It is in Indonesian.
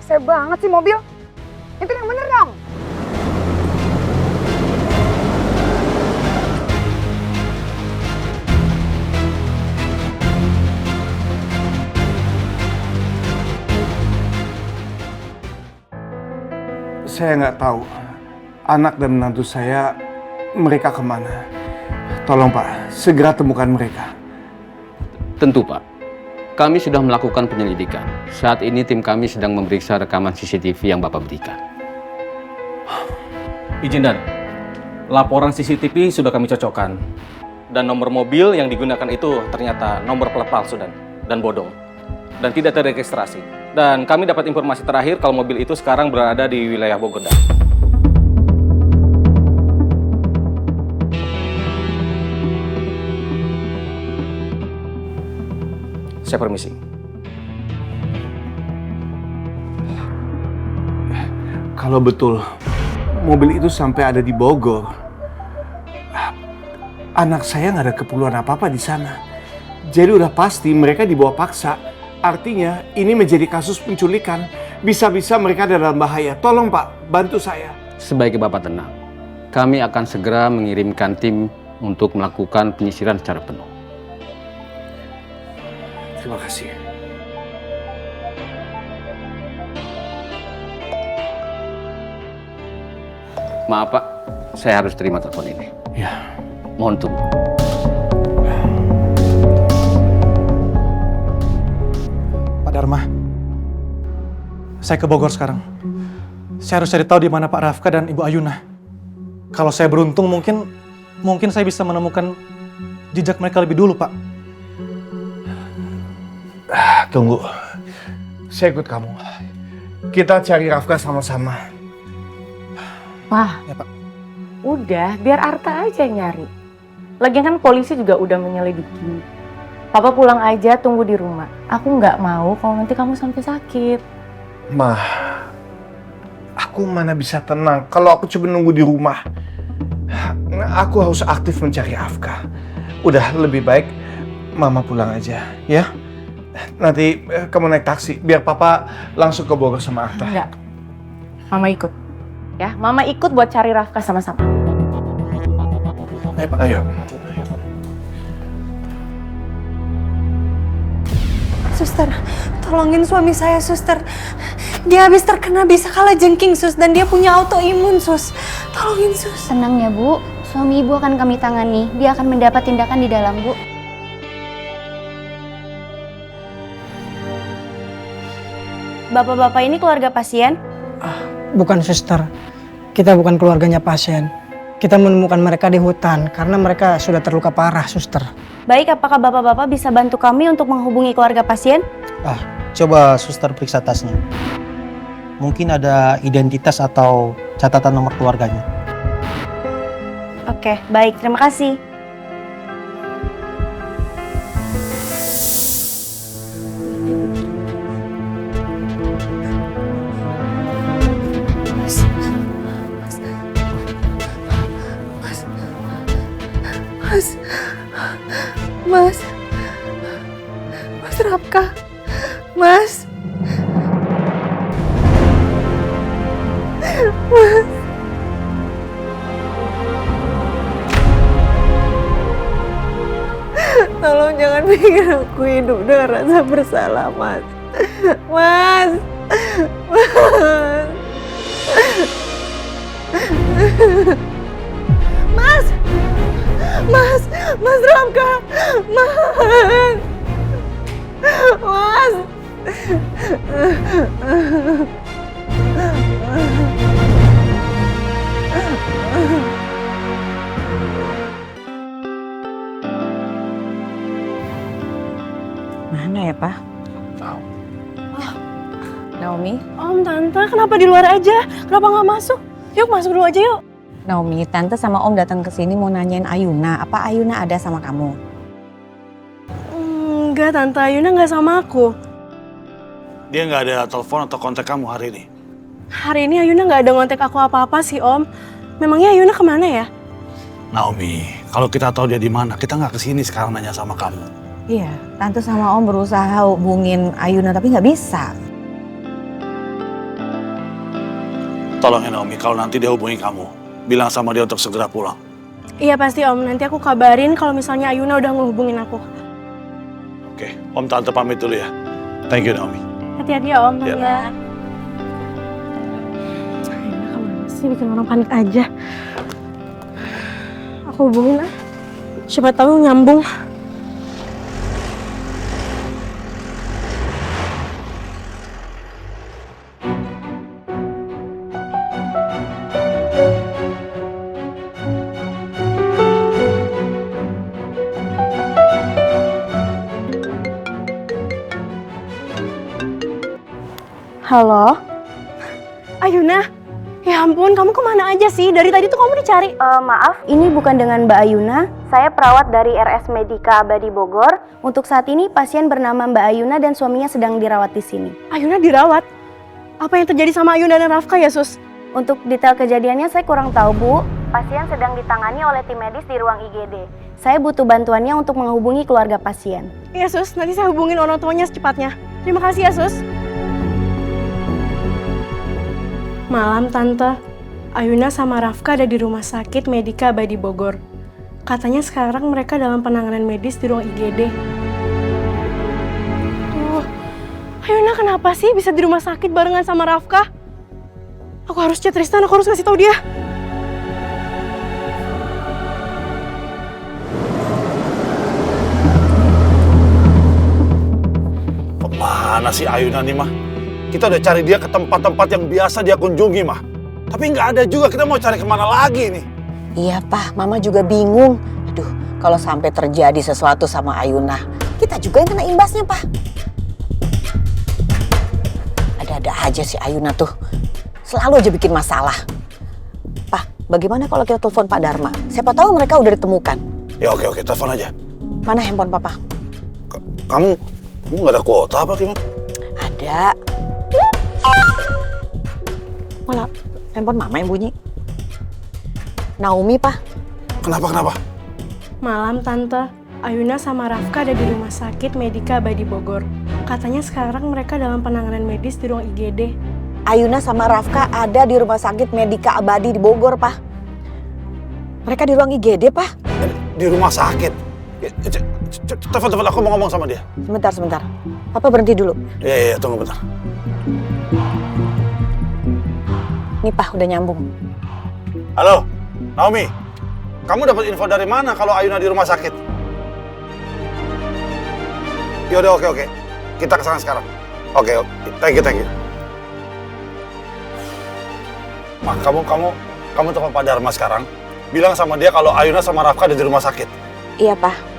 Saya banget sih mobil. Itu yang bener dong. Saya nggak tahu anak dan menantu saya mereka kemana. Tolong Pak, segera temukan mereka. Tentu Pak, kami sudah melakukan penyelidikan. Saat ini tim kami sedang memeriksa rekaman CCTV yang Bapak berikan. Izin Dan, laporan CCTV sudah kami cocokkan. Dan nomor mobil yang digunakan itu ternyata nomor plat palsu dan bodong. Dan tidak terregistrasi. Dan kami dapat informasi terakhir kalau mobil itu sekarang berada di wilayah Bogor. Dan saya permisi. Kalau betul mobil itu sampai ada di Bogor, anak saya nggak ada keperluan apa-apa di sana. Jadi udah pasti mereka dibawa paksa. Artinya ini menjadi kasus penculikan. Bisa-bisa mereka dalam bahaya. Tolong Pak, bantu saya. Sebaiknya Bapak tenang. Kami akan segera mengirimkan tim untuk melakukan penyisiran secara penuh. Terima kasih. Maaf Pak, saya harus terima telepon ini. Ya. Mohon tunggu. Pak Dharma, saya ke Bogor sekarang. Saya harus cari tahu di mana Pak Rafka dan Ibu Ayuna. Kalau saya beruntung mungkin saya bisa menemukan jejak mereka lebih dulu, Pak. Tunggu. Saya ikut kamu. Kita cari Rafka sama-sama. Wah, Ya, Pak. udah biar Arta aja yang nyari. Lagian kan polisi juga udah menyelidiki. Papa pulang aja, tunggu di rumah. Aku nggak mau kalau nanti kamu sampai sakit. Ma, aku mana bisa tenang kalau aku cuma nunggu di rumah. Aku harus aktif mencari Rafka. Udah lebih baik Mama pulang aja, ya. Nanti kamu naik taksi, biar Papa langsung ke Bogor sama Arta. Enggak. Mama ikut. Ya, Mama ikut buat cari Rafka sama-sama. Ayo, Pak. Ayo. Suster, tolongin suami saya, suster. Dia habis terkena bisa kala jengking, sus. Dan dia punya autoimun, sus. Tolongin, sus. Tenang ya Bu, suami Ibu akan kami tangani. Dia akan mendapat tindakan di dalam, Bu. Bapak-bapak ini keluarga pasien? Bukan suster, kita bukan keluarganya pasien. Kita menemukan mereka di hutan karena mereka sudah terluka parah, suster. Baik, apakah bapak-bapak bisa bantu kami untuk menghubungi keluarga pasien? Coba suster periksa tasnya. Mungkin ada identitas atau catatan nomor keluarganya. Oke, baik. Terima kasih. Mas Rafka, Mas. Tolong jangan bikin aku hidup dengan rasa bersalah, Mas. Mas. Mas. Mas Rafka. Mas. Mas. Mana ya, Pak? Naomi? Om, Tante, kenapa di luar aja? Kenapa nggak masuk? Yuk, masuk dulu aja yuk. Naomi, Tante sama Om datang ke sini mau nanyain Ayuna. Apa Ayuna ada sama kamu? Enggak, Tante Ayuna nggak sama aku. Dia nggak ada telepon atau kontak kamu hari ini? Hari ini Ayuna nggak ada ngontek aku apa-apa sih, Om. Memangnya Ayuna kemana ya? Naomi, kalau kita tahu dia di mana, kita nggak kesini sekarang nanya sama kamu. Iya, Tante sama Om berusaha hubungin Ayuna tapi nggak bisa. Tolong ya Naomi, kalau nanti dia hubungi kamu, bilang sama dia untuk segera pulang. Iya pasti Om, nanti aku kabarin kalau misalnya Ayuna udah ngehubungin aku. Oke, Om Tante pamit dulu ya. Thank you Naomi. Hati-hati ya Om, Iya. ya. Ayuna kemana sih, bikin orang panik aja. Aku hubungin ah, siapa tahu nyambung. Halo? Ayuna? Ya ampun, kamu kemana aja sih? Dari tadi tuh kamu dicari. Maaf, ini bukan dengan Mbak Ayuna. Saya perawat dari RS Medika Abadi Bogor. Untuk saat ini pasien bernama Mbak Ayuna dan suaminya sedang dirawat di sini. Ayuna dirawat? Apa yang terjadi sama Ayuna dan Rafka ya, Sus? Untuk detail kejadiannya saya kurang tahu, Bu. Pasien sedang ditangani oleh tim medis di ruang IGD. Saya butuh bantuannya untuk menghubungi keluarga pasien. Iya, Sus. Nanti saya hubungin orang tuanya secepatnya. Terima kasih ya, Sus. Malam, Tante. Ayuna sama Rafka ada di rumah sakit Medika Abadi Bogor. Katanya sekarang mereka dalam penanganan medis di ruang IGD. Tuh, Ayuna kenapa sih bisa di rumah sakit barengan sama Rafka? Aku harus chat Tristan, aku harus kasih tahu dia. Kemana sih Ayuna nih, Mah? Kita udah cari dia ke tempat-tempat yang biasa dia kunjungi, Mah. Tapi nggak ada juga, kita mau cari kemana lagi nih? Iya, Pak. Mama juga bingung. Aduh, kalau sampai terjadi sesuatu sama Ayuna, kita juga yang kena imbasnya, Pak. Ada-ada aja si Ayuna tuh. Selalu aja bikin masalah. Pak, bagaimana kalau kita telepon Pak Dharma? Siapa tahu mereka udah ditemukan. Ya oke, telepon aja. Mana handphone Papa? Kamu nggak ada kuota apa gimana? Ada. Malah handphone Mama yang bunyi. Naomi, Pak. Kenapa? Malam, Tante. Ayuna sama Rafka ada di rumah sakit Medika Abadi Bogor. Katanya sekarang mereka dalam penanganan medis di ruang IGD. Ayuna sama Rafka ada di rumah sakit Medika Abadi di Bogor, Pak. Mereka di ruang IGD, Pak. Di rumah sakit? Telepon, aku mau ngomong sama dia. Sebentar. Papa berhenti dulu. Iya, tunggu bentar. Nih, Pak, udah nyambung. Halo, Naomi. Kamu dapat info dari mana kalau Ayuna di rumah sakit? Yaudah, oke. Kita kesana sekarang. Oke, thank you. Mak, kamu telepon Pak Dharma sekarang. Bilang sama dia kalau Ayuna sama Rafka ada di rumah sakit. Iya, Pak.